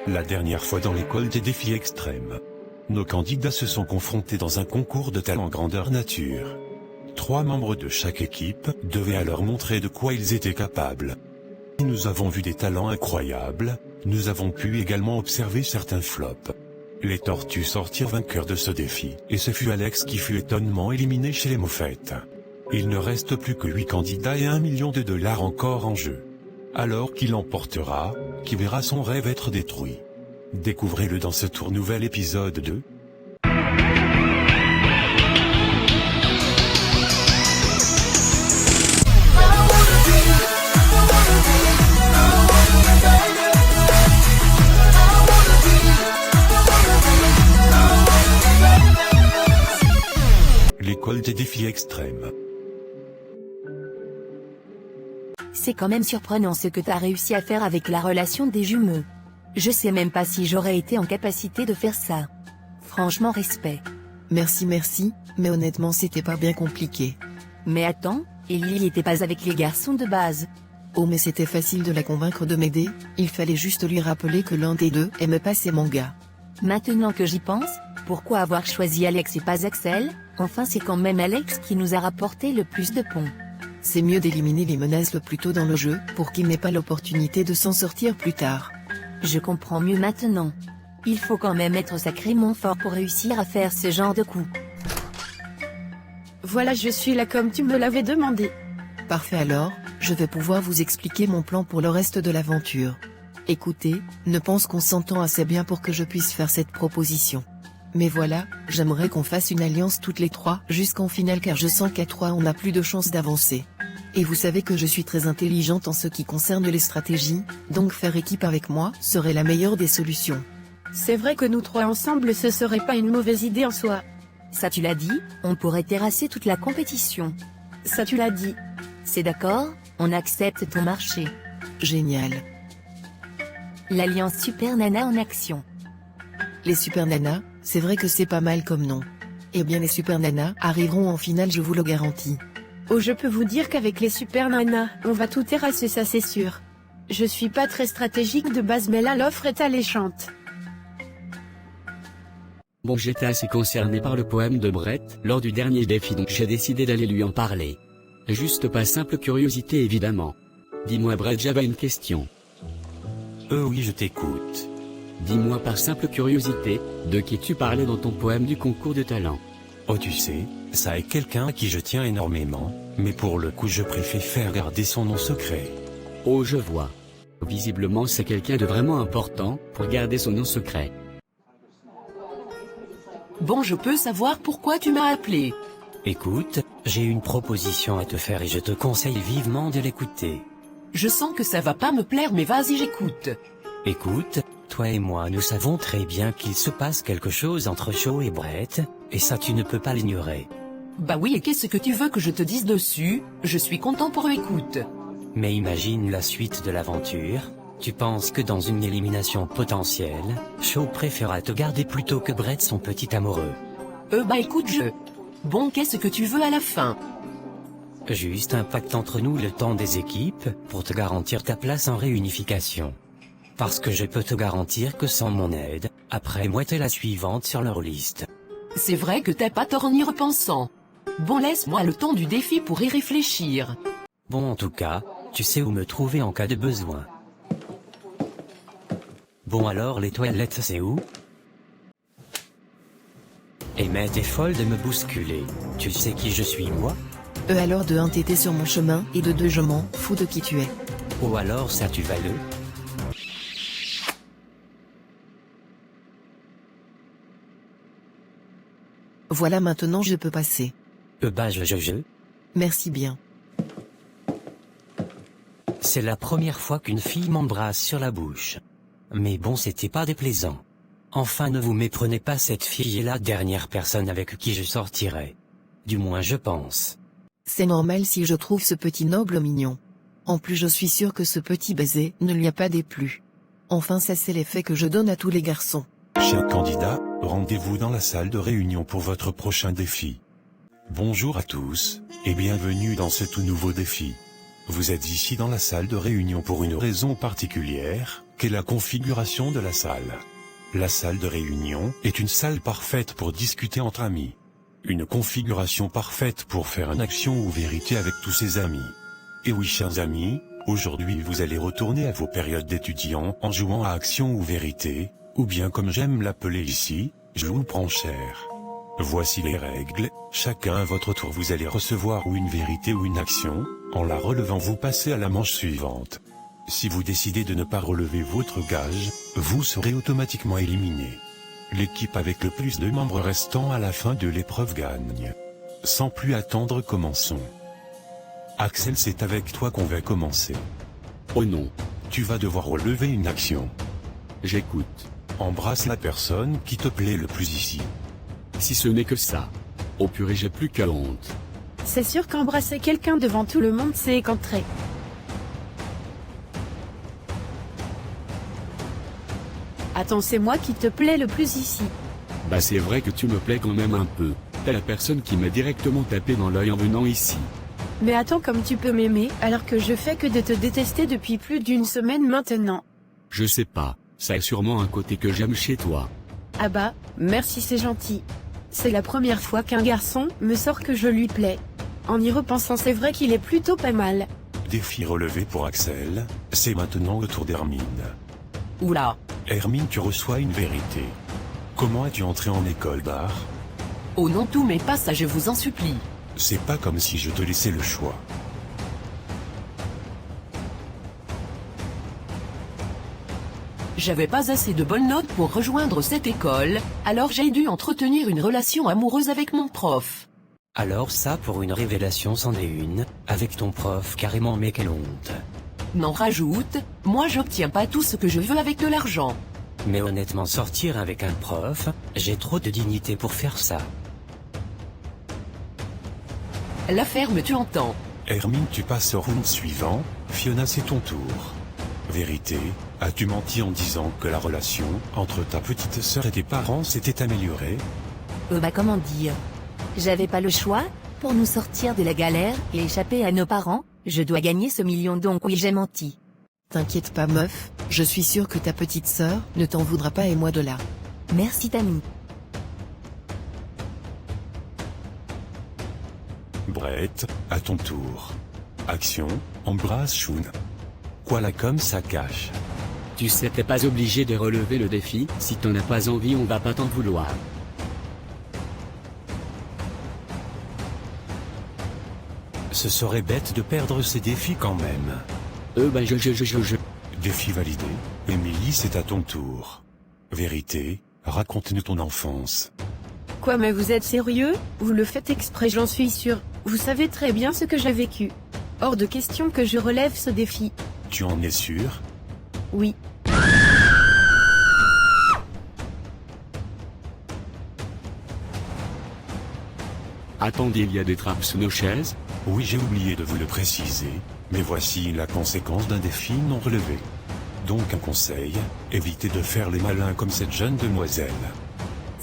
La dernière fois dans l'école des défis extrêmes, nos candidats se sont confrontés dans un concours de talent grandeur nature. 3 membres de chaque équipe devaient alors montrer de quoi ils étaient capables. Nous avons vu des talents incroyables, nous avons pu également observer certains flops. Les tortues sortirent vainqueurs de ce défi, et ce fut Alex qui fut étonnement éliminé chez les moufettes. Il ne reste plus que 8 candidats et $1 million encore en jeu. Alors qui l'emportera, qui verra son rêve être détruit? Découvrez-le dans ce tout nouvel épisode de l'école des défis extrêmes. C'est quand même surprenant ce que t'as réussi à faire avec la relation des jumeaux. Je sais même pas si j'aurais été en capacité de faire ça. Franchement respect. Merci, mais honnêtement c'était pas bien compliqué. Mais attends, Ellie était pas avec les garçons de base. Oh mais c'était facile de la convaincre de m'aider, il fallait juste lui rappeler que l'un des deux aime pas ses mangas. Maintenant que j'y pense, pourquoi avoir choisi Alex et pas Axel? Enfin c'est quand même Alex qui nous a rapporté le plus de ponts. C'est mieux d'éliminer les menaces le plus tôt dans le jeu, pour qu'il n'ait pas l'opportunité de s'en sortir plus tard. Je comprends mieux maintenant. Il faut quand même être sacrément fort pour réussir à faire ce genre de coup. Voilà, je suis là comme tu me l'avais demandé. Parfait alors, je vais pouvoir vous expliquer mon plan pour le reste de l'aventure. Écoutez, ne pense qu'on s'entend assez bien pour que je puisse faire cette proposition. Mais voilà, j'aimerais qu'on fasse une alliance toutes les 3 jusqu'en finale car je sens qu'à 3 on n'a plus de chance d'avancer. Et vous savez que je suis très intelligente en ce qui concerne les stratégies, donc faire équipe avec moi serait la meilleure des solutions. C'est vrai que nous 3 ensemble ce serait pas une mauvaise idée en soi. Ça tu l'as dit, on pourrait terrasser toute la compétition. Ça tu l'as dit. C'est d'accord, on accepte ton marché. Génial. L'alliance Super Nana en action. Les Super Nanas, c'est vrai que c'est pas mal comme nom. Eh bien les Super Nanas arriveront en finale, je vous le garantis. Oh, je peux vous dire qu'avec les Super Nanas, on va tout terrasser, ça c'est sûr. Je suis pas très stratégique de base mais là l'offre est alléchante. Bon, j'étais assez concerné par le poème de Brett lors du dernier défi, donc j'ai décidé d'aller lui en parler. Juste pas simple curiosité évidemment. Dis-moi Brett, j'avais une question. Oui, je t'écoute. Dis-moi par simple curiosité, de qui tu parlais dans ton poème du concours de talent? Oh tu sais, ça est quelqu'un à qui je tiens énormément, mais pour le coup je préfère garder son nom secret. Oh je vois. Visiblement c'est quelqu'un de vraiment important, pour garder son nom secret. Bon, je peux savoir pourquoi tu m'as appelé? Écoute, j'ai une proposition à te faire et je te conseille vivement de l'écouter. Je sens que ça va pas me plaire mais vas-y j'écoute. Écoute, toi et moi nous savons très bien qu'il se passe quelque chose entre Shaw et Brett, et ça tu ne peux pas l'ignorer. Bah oui, et qu'est-ce que tu veux que je te dise dessus? Je suis content pour écoute. Mais imagine la suite de l'aventure. Tu penses que dans une élimination potentielle, Shaw préférera te garder plutôt que Brett son petit amoureux. Bah écoute Bon, qu'est-ce que tu veux à la fin? Juste un pacte entre nous le temps des équipes, pour te garantir ta place en réunification. Parce que je peux te garantir que sans mon aide, après moi t'es la suivante sur leur liste. C'est vrai que t'as pas tort en y repensant. Bon, laisse-moi le temps du défi pour y réfléchir. Bon, en tout cas, tu sais où me trouver en cas de besoin. Bon alors les toilettes c'est où? Et mais t'es folle de me bousculer. Tu sais qui je suis moi? Alors de 1 t'étais sur mon chemin, et de 2 je m'en fous de qui tu es. Ou alors ça tu vas le... Voilà, maintenant je peux passer. Bah je. Merci bien. C'est la première fois qu'une fille m'embrasse sur la bouche. Mais bon, c'était pas déplaisant. Enfin, ne vous méprenez pas, cette fille est la dernière personne avec qui je sortirai. Du moins je pense. C'est normal si je trouve ce petit noble mignon. En plus je suis sûr que ce petit baiser ne lui a pas déplu. Enfin ça c'est l'effet que je donne à tous les garçons. Chers candidats, rendez-vous dans la salle de réunion pour votre prochain défi. Bonjour à tous, et bienvenue dans ce tout nouveau défi. Vous êtes ici dans la salle de réunion pour une raison particulière, qu'est la configuration de la salle. La salle de réunion est une salle parfaite pour discuter entre amis. Une configuration parfaite pour faire une action ou vérité avec tous ses amis. Et oui, chers amis, aujourd'hui vous allez retourner à vos périodes d'étudiants en jouant à action ou vérité, ou bien comme j'aime l'appeler ici, je vous prends cher. Voici les règles, chacun à votre tour vous allez recevoir ou une vérité ou une action, en la relevant vous passez à la manche suivante. Si vous décidez de ne pas relever votre gage, vous serez automatiquement éliminé. L'équipe avec le plus de membres restants à la fin de l'épreuve gagne. Sans plus attendre, commençons. Axel, c'est avec toi qu'on va commencer. Oh non. Tu vas devoir relever une action. J'écoute. Embrasse la personne qui te plaît le plus ici. Si ce n'est que ça. Oh purée, j'ai plus qu'à honte. C'est sûr qu'embrasser quelqu'un devant tout le monde c'est écantré. Attends, c'est moi qui te plaît le plus ici. Bah c'est vrai que tu me plais quand même un peu. T'es la personne qui m'a directement tapé dans l'œil en venant ici. Mais attends, comme tu peux m'aimer alors que je fais que de te détester depuis plus d'une semaine maintenant. Je sais pas, ça a sûrement un côté que j'aime chez toi. Ah bah, merci, c'est gentil. C'est la première fois qu'un garçon me sort que je lui plais. En y repensant, c'est vrai qu'il est plutôt pas mal. Défi relevé pour Axel, c'est maintenant le tour d'Hermine. Oula. Hermine, tu reçois une vérité. Comment as-tu entré en école d'art? Oh non, tout mais pas ça, je vous en supplie. C'est pas comme si je te laissais le choix. J'avais pas assez de bonnes notes pour rejoindre cette école, alors j'ai dû entretenir une relation amoureuse avec mon prof. Alors ça pour une révélation c'en est une, avec ton prof carrément, mais quelle honte. N'en rajoute, moi j'obtiens pas tout ce que je veux avec de l'argent. Mais honnêtement, sortir avec un prof, j'ai trop de dignité pour faire ça. La ferme, tu entends. Hermine, tu passes au round suivant. Fiona, c'est ton tour. Vérité, as-tu menti en disant que la relation entre ta petite sœur et tes parents s'était améliorée? Bah comment dire? J'avais pas le choix. Pour nous sortir de la galère et échapper à nos parents, je dois gagner ce million, donc oui, j'ai menti. T'inquiète pas meuf, je suis sûre que ta petite sœur ne t'en voudra pas et moi de là. Merci Tammy. Brett, à ton tour. Action, embrasse Shun. Quoi la com ça cache? Tu sais, t'es pas obligé de relever le défi, si t'en as pas envie on va pas t'en vouloir. Ce serait bête de perdre ces défis quand même. Bah je. Défi validé. Émilie, c'est à ton tour. Vérité, raconte-nous ton enfance. Quoi, mais vous êtes sérieux? Vous le faites exprès, j'en suis sûr. Vous savez très bien ce que j'ai vécu. Hors de question que je relève ce défi. Tu en es sûr? Oui. Attendez, il y a des trappes sous nos chaises? Oui, j'ai oublié de vous le préciser, mais voici la conséquence d'un défi non relevé. Donc un conseil, évitez de faire les malins comme cette jeune demoiselle.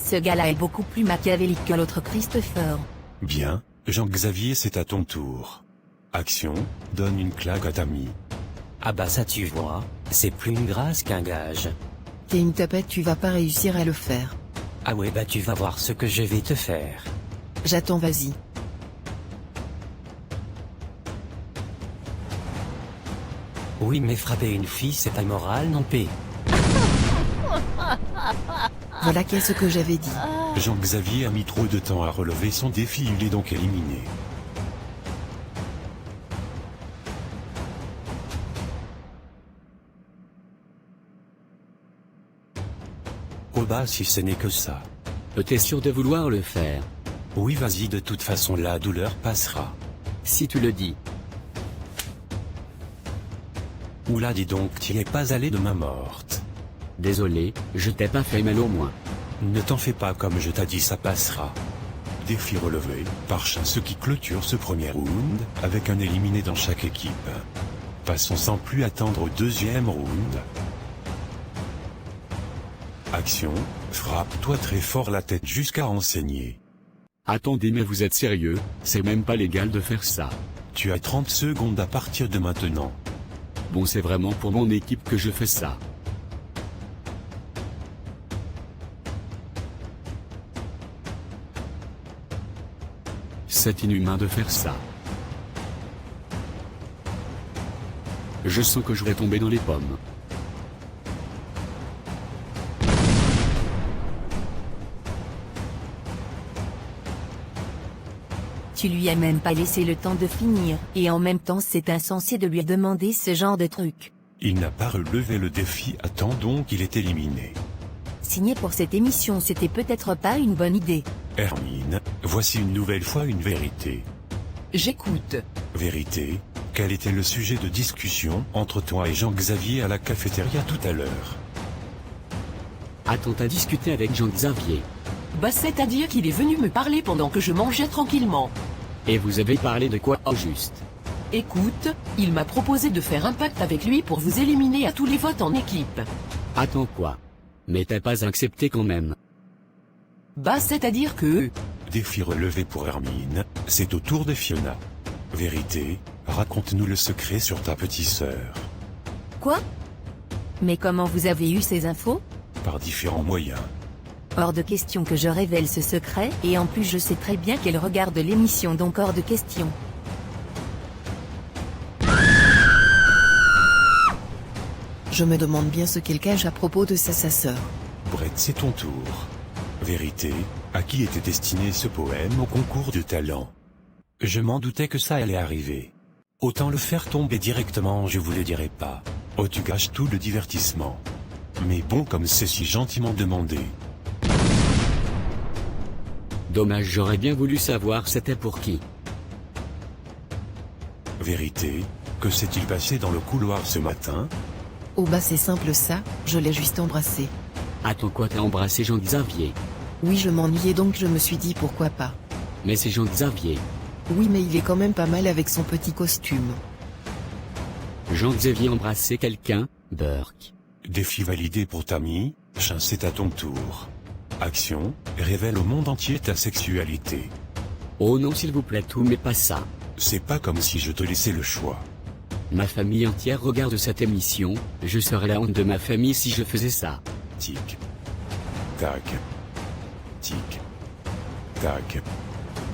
Ce gars-là est beaucoup plus machiavélique que l'autre Christopher. Bien, Jean-Xavier, c'est à ton tour. Action, donne une claque à Tammy. Ah bah ça tu vois, c'est plus une grâce qu'un gage. T'es une tapette, tu vas pas réussir à le faire. Ah ouais bah tu vas voir ce que je vais te faire. J'attends, vas-y. Oui mais frapper une fille c'est immoral, non paix. Voilà qu'est-ce que j'avais dit. Jean-Xavier a mis trop de temps à relever son défi, il est donc éliminé. Oh bah si ce n'est que ça. T'es sûr de vouloir le faire? Oui vas-y, de toute façon la douleur passera. Si tu le dis. Oula, dis donc, t'y es pas allé de main morte. Désolé, je t'ai pas fait mal au moins. Ne t'en fais pas, comme je t'ai dit, ça passera. Défi relevé, par ce qui clôture ce premier round, avec un éliminé dans chaque équipe. Passons sans plus attendre au deuxième round. Action, frappe-toi très fort la tête jusqu'à enseigner. Attendez, mais vous êtes sérieux? C'est même pas légal de faire ça. Tu as 30 secondes à partir de maintenant. Bon, c'est vraiment pour mon équipe que je fais ça. C'est inhumain de faire ça. Je sens que je vais tomber dans les pommes. Tu lui as même pas laissé le temps de finir, et en même temps c'est insensé de lui demander ce genre de truc. Il n'a pas relevé le défi à temps, donc il est éliminé. Signer pour cette émission, c'était peut-être pas une bonne idée. Hermine, voici une nouvelle fois une vérité. J'écoute. Vérité, quel était le sujet de discussion entre toi et Jean-Xavier à la cafétéria tout à l'heure? A-t-on à discuter avec Jean-Xavier? Bah c'est-à-dire qu'il est venu me parler pendant que je mangeais tranquillement. Et vous avez parlé de quoi au juste? Écoute, il m'a proposé de faire un pacte avec lui pour vous éliminer à tous les votes en équipe. Attends quoi? Mais t'as pas accepté quand même. Bah c'est-à-dire que... Défi relevé pour Hermine, c'est au tour de Fiona. Vérité, raconte-nous le secret sur ta petite sœur. Quoi? Mais comment vous avez eu ces infos? Par différents moyens. Hors de question que je révèle ce secret, et en plus je sais très bien qu'elle regarde l'émission, donc hors de question. Je me demande bien ce qu'elle cache à propos de sa sœur. Brett, c'est ton tour. Vérité, à qui était destiné ce poème au concours de talent? Je m'en doutais que ça allait arriver. Autant le faire tomber directement, je vous le dirai pas. Oh, tu gâches tout le divertissement. Mais bon, comme c'est si gentiment demandé. Dommage, j'aurais bien voulu savoir c'était pour qui. Vérité, que s'est-il passé dans le couloir ce matin? Oh bah c'est simple ça, je l'ai juste embrassé. Attends quoi, t'as embrassé Jean-Xavier? Oui, je m'ennuyais donc je me suis dit pourquoi pas. Mais c'est Jean-Xavier. Oui, mais il est quand même pas mal avec son petit costume. Jean-Xavier embrassé quelqu'un, Burke. Défi validé pour Tammy, Chin, c'est à ton tour. Action, révèle au monde entier ta sexualité. Oh non s'il vous plaît, tout mais pas ça. C'est pas comme si je te laissais le choix. Ma famille entière regarde cette émission, je serais la honte de ma famille si je faisais ça. Tic. Tac. Tic. Tac.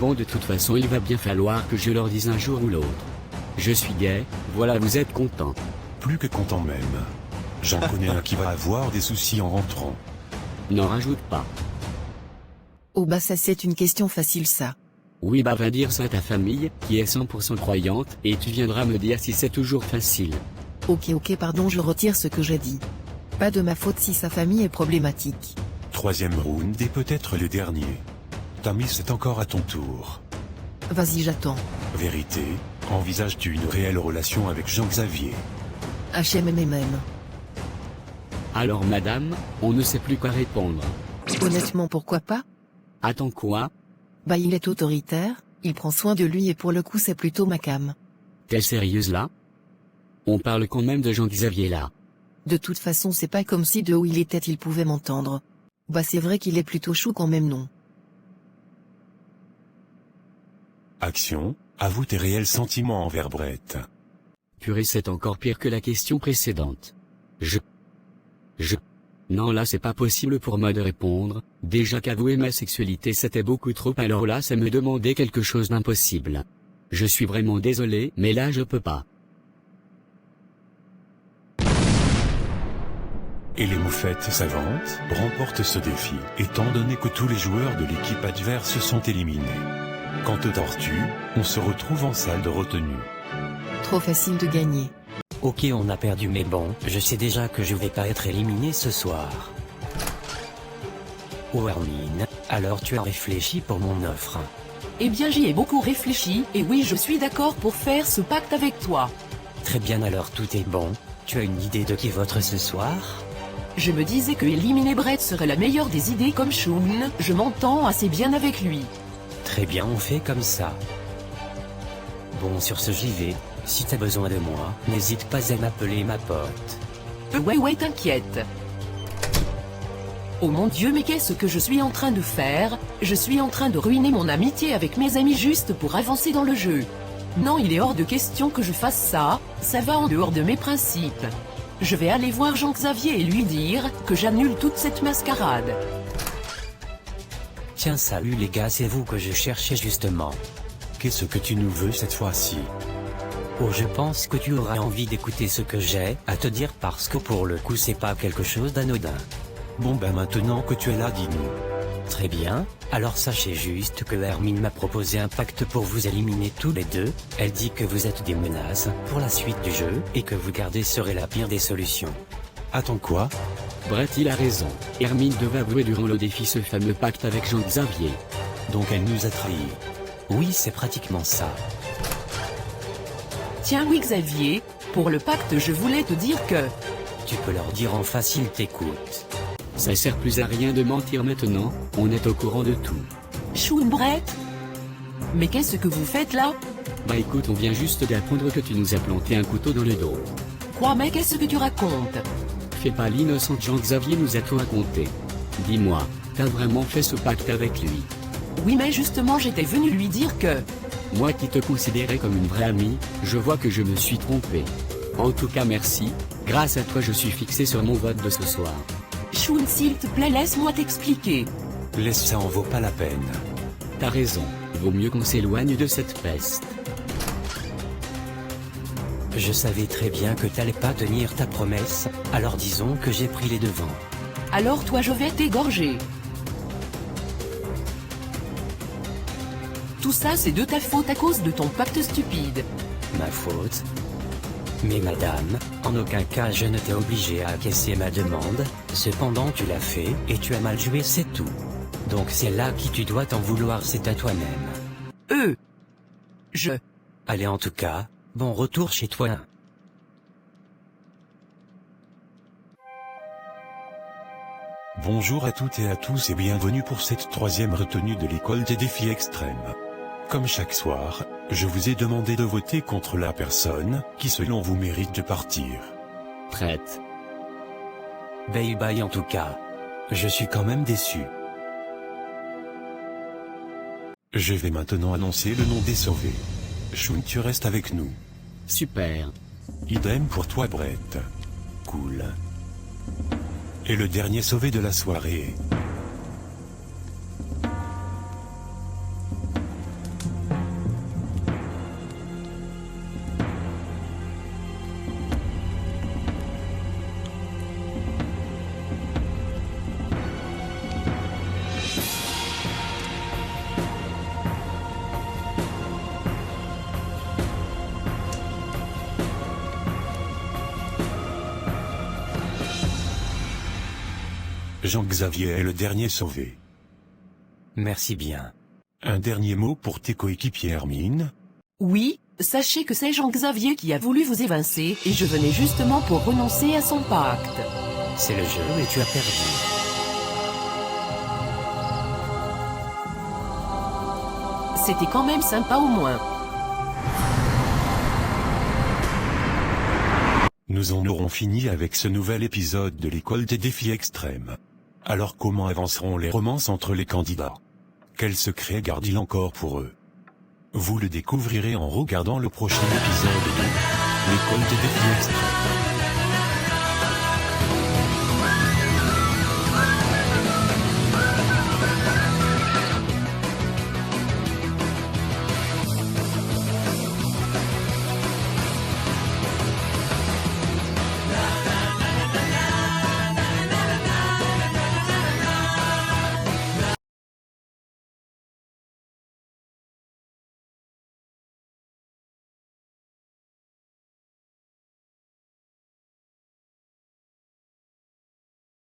Bon, de toute façon il va bien falloir que je leur dise un jour ou l'autre. Je suis gay, voilà, vous êtes content. Plus que content même. J'en connais un qui va avoir des soucis en rentrant. N'en rajoute pas. Oh bah ça c'est une question facile ça. Oui bah va dire ça à ta famille, qui est 100% croyante, et tu viendras me dire si c'est toujours facile. Ok pardon, je retire ce que j'ai dit. Pas de ma faute si sa famille est problématique. Troisième round et peut-être le dernier. Tammy, c'est encore à ton tour. Vas-y, j'attends. Vérité, envisages-tu une réelle relation avec Jean-Xavier? HMMM. Alors madame, on ne sait plus quoi répondre. Honnêtement, pourquoi pas? Attends quoi? Bah il est autoritaire, il prend soin de lui et pour le coup c'est plutôt ma came. T'es sérieuse là? On parle quand même de Jean-Xavier là. De toute façon c'est pas comme si de où il était il pouvait m'entendre. Bah c'est vrai qu'il est plutôt chou quand même, non? Action, avoue tes réels sentiments envers Brett. Purée, c'est encore pire que la question précédente. Non là c'est pas possible pour moi de répondre, déjà qu'avouer ma sexualité c'était beaucoup trop, alors là c'est me demander quelque chose d'impossible. Je suis vraiment désolé, mais là je peux pas. Et les moufettes savantes remportent ce défi, étant donné que tous les joueurs de l'équipe adverse sont éliminés. Quant aux tortues, on se retrouve en salle de retenue. Trop facile de gagner. Ok, on a perdu, mais bon, je sais déjà que je vais pas être éliminé ce soir. Oh Hermine, alors tu as réfléchi pour mon offre? Eh bien j'y ai beaucoup réfléchi, et oui je suis d'accord pour faire ce pacte avec toi. Très bien, alors tout est bon. Tu as une idée de qui vote ce soir? Je me disais que éliminer Brett serait la meilleure des idées, comme Shun, je m'entends assez bien avec lui. Très bien, on fait comme ça. Bon, sur ce j'y vais. Si t'as besoin de moi, n'hésite pas à m'appeler ma pote. Ouais, t'inquiète. Oh mon Dieu, mais qu'est-ce que je suis en train de faire? Je suis en train de ruiner mon amitié avec mes amis juste pour avancer dans le jeu. Non, il est hors de question que je fasse ça, ça va en dehors de mes principes. Je vais aller voir Jean-Xavier et lui dire que j'annule toute cette mascarade. Tiens, salut les gars, c'est vous que je cherchais justement. ce que tu nous veux cette fois-ci. Oh, je pense que tu auras envie d'écouter ce que j'ai à te dire parce que pour le coup c'est pas quelque chose d'anodin. Bon ben maintenant que tu es là, dis-nous. Très bien, alors sachez juste que Hermine m'a proposé un pacte pour vous éliminer tous les deux. Elle dit que vous êtes des menaces pour la suite du jeu et que vous garder serait la pire des solutions. Attends quoi? Brett il a raison. Hermine devait avouer durant le défi ce fameux pacte avec Jean-Xavier. Donc elle nous a trahis. Oui, c'est pratiquement ça. Tiens oui Xavier, pour le pacte je voulais te dire que... Tu peux leur dire en face, ils t'écoutent. Ça sert plus à rien de mentir maintenant, on est au courant de tout. Chou Brett? Mais qu'est-ce que vous faites là? Bah écoute, on vient juste d'apprendre que tu nous as planté un couteau dans le dos. Quoi mais qu'est-ce que tu racontes? Fais pas l'innocent, Jean-Xavier nous a tout raconté. Dis-moi, t'as vraiment fait ce pacte avec lui? Oui mais justement j'étais venu lui dire que... Moi qui te considérais comme une vraie amie, je vois que je me suis trompé. En tout cas merci, grâce à toi je suis fixé sur mon vote de ce soir. Choun s'il te plaît laisse-moi t'expliquer. Laisse, ça en vaut pas la peine. T'as raison, vaut mieux qu'on s'éloigne de cette peste. Je savais très bien que t'allais pas tenir ta promesse, alors disons que j'ai pris les devants. Alors toi je vais t'égorger. Tout ça c'est de ta faute à cause de ton pacte stupide. Ma faute? Mais madame, en aucun cas je ne t'ai obligé à acquiescer ma demande, cependant tu l'as fait et tu as mal joué, c'est tout. Donc c'est là qui tu dois t'en vouloir, c'est à toi-même. Je... Allez, en tout cas, bon retour chez toi. Bonjour à toutes et à tous et bienvenue pour cette troisième retenue de l'école des défis extrêmes. Comme chaque soir, je vous ai demandé de voter contre la personne qui selon vous mérite de partir. Prête. Bye bye en tout cas. Je suis quand même déçu. Je vais maintenant annoncer le nom des sauvés. Choun, tu restes avec nous. Super. Idem pour toi Brett. Cool. Et le dernier sauvé de la soirée. Jean-Xavier est le dernier sauvé. Merci bien. Un dernier mot pour tes coéquipiers Hermine. Oui, sachez que c'est Jean-Xavier qui a voulu vous évincer et je venais justement pour renoncer à son pacte. C'est le jeu et tu as perdu. C'était quand même sympa au moins. Nous en aurons fini avec ce nouvel épisode de l'école des défis extrêmes. Alors comment avanceront les romances entre les candidats? Quels secrets garde-t-il encore pour eux? Vous le découvrirez en regardant le prochain épisode de l'école des défis extrêmes.